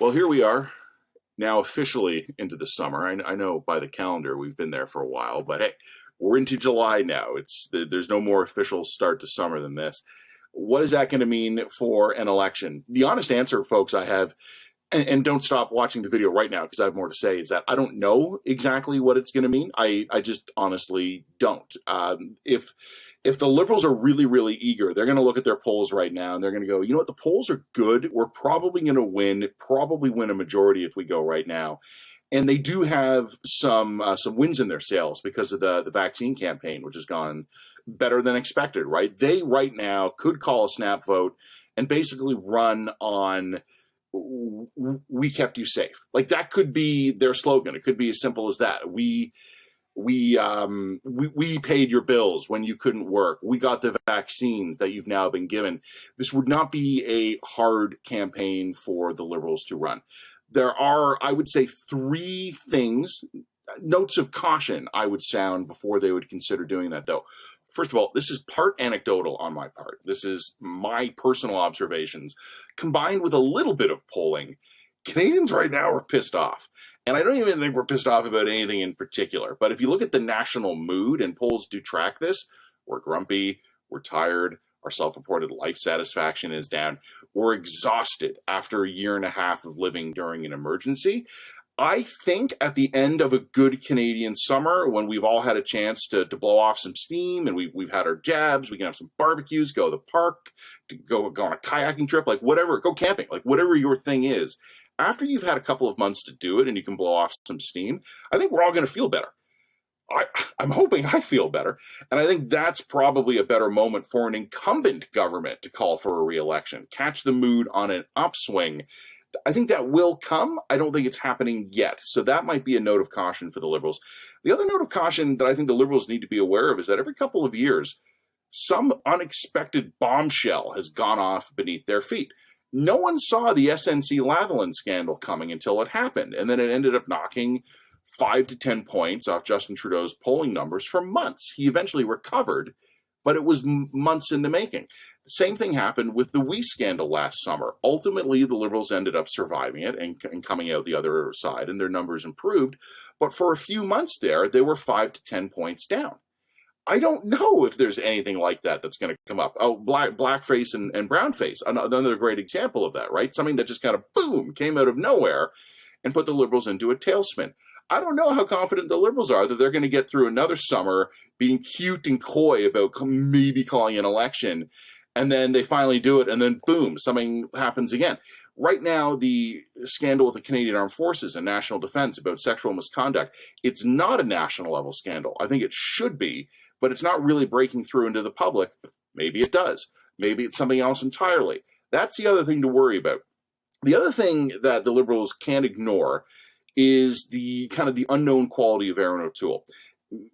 Well, here we are, now officially into the summer. I know by the calendar we've been there for a while, but hey, we're into July now. There's no more official start to summer than this. What is that going to mean for an election? The honest answer, folks, I have, and don't stop watching the video right now because I have more to say, is that I don't know exactly what it's going to mean. I just honestly don't. If the liberals are really, really eager, they're going to look at their polls right now and they're going to go, you know what, the polls are good. We're probably going to probably win a majority if we go right now. And they do have some wins in their sails because of the vaccine campaign, which has gone better than expected, right? They right now could call a snap vote and basically run on "we kept you safe." Like that could be their slogan. It could be as simple as that. We paid your bills when you couldn't work. We got the vaccines that you've now been given. This would not be a hard campaign for the Liberals to run. There are, I would say, three things, notes of caution I would sound before they would consider doing that, though. First of all, this is part anecdotal on my part. This is my personal observations combined with a little bit of polling. Canadians right now are pissed off. And I don't even think we're pissed off about anything in particular. But if you look at the national mood, and polls do track this, we're grumpy, we're tired, our self-reported life satisfaction is down. We're exhausted after a year and a half of living during an emergency. I think at the end of a good Canadian summer, when we've all had a chance to blow off some steam and we've had our jabs, we can have some barbecues, go to the park, to go on a kayaking trip, like whatever, go camping, like whatever your thing is. After you've had a couple of months to do it and you can blow off some steam, I think we're all going to feel better. I'm hoping I feel better. And I think that's probably a better moment for an incumbent government to call for a re-election, catch the mood on an upswing. I think that will come. I don't think it's happening yet. So that might be a note of caution for the Liberals. The other note of caution that I think the Liberals need to be aware of is that every couple of years, some unexpected bombshell has gone off beneath their feet. No one saw the SNC-Lavalin scandal coming until it happened, and then it ended up knocking 5 to 10 points off Justin Trudeau's polling numbers for months. He eventually recovered, but it was months in the making. The same thing happened with the WE scandal last summer. Ultimately, the Liberals ended up surviving it and coming out the other side, and their numbers improved. But for a few months there, they were 5 to 10 points down. I don't know if there's anything like that that's going to come up. Oh, blackface and brownface, another great example of that, right? Something that just kind of, boom, came out of nowhere and put the Liberals into a tailspin. I don't know how confident the Liberals are that they're going to get through another summer being cute and coy about maybe calling an election, and then they finally do it, and then boom, something happens again. Right now, the scandal with the Canadian Armed Forces and National Defence about sexual misconduct, it's not a national level scandal. I think it should be, but it's not really breaking through into the public. Maybe it does. Maybe it's something else entirely. That's the other thing to worry about. The other thing that the Liberals can't ignore is the kind of the unknown quality of Erin O'Toole.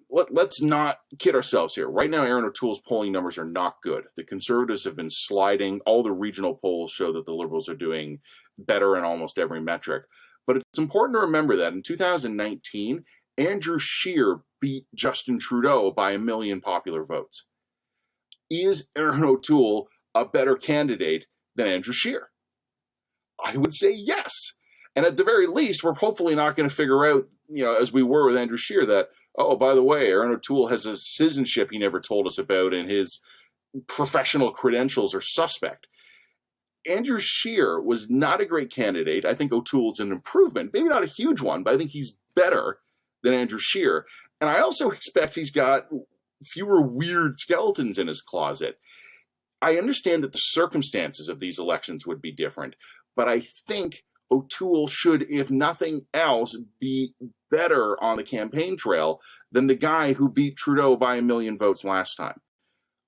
Let's not kid ourselves here. Right now, Erin O'Toole's polling numbers are not good. The Conservatives have been sliding. All the regional polls show that the Liberals are doing better in almost every metric. But it's important to remember that in 2019, Andrew Scheer beat Justin Trudeau by 1 million popular votes. Is Erin O'Toole a better candidate than Andrew Scheer? I would say yes. And at the very least, we're hopefully not going to figure out, as we were with Andrew Scheer, that, oh, by the way, Erin O'Toole has a citizenship he never told us about and his professional credentials are suspect. Andrew Scheer was not a great candidate. I think O'Toole's an improvement, maybe not a huge one, but I think he's better than Andrew Scheer. And I also expect he's got fewer weird skeletons in his closet. I understand that the circumstances of these elections would be different, but I think O'Toole should, if nothing else, be better on the campaign trail than the guy who beat Trudeau by 1 million votes last time.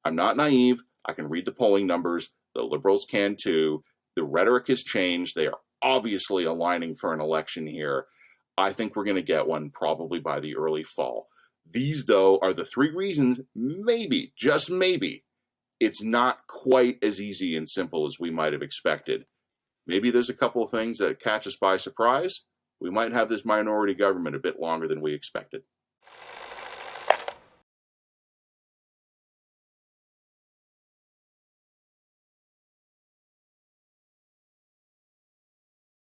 I'm not naive. I can read the polling numbers. The Liberals can too. The rhetoric has changed. They are obviously aligning for an election here. I think we're going to get one probably by the early fall. These, though, are the three reasons, maybe, just maybe, it's not quite as easy and simple as we might have expected. Maybe there's a couple of things that catch us by surprise. We might have this minority government a bit longer than we expected.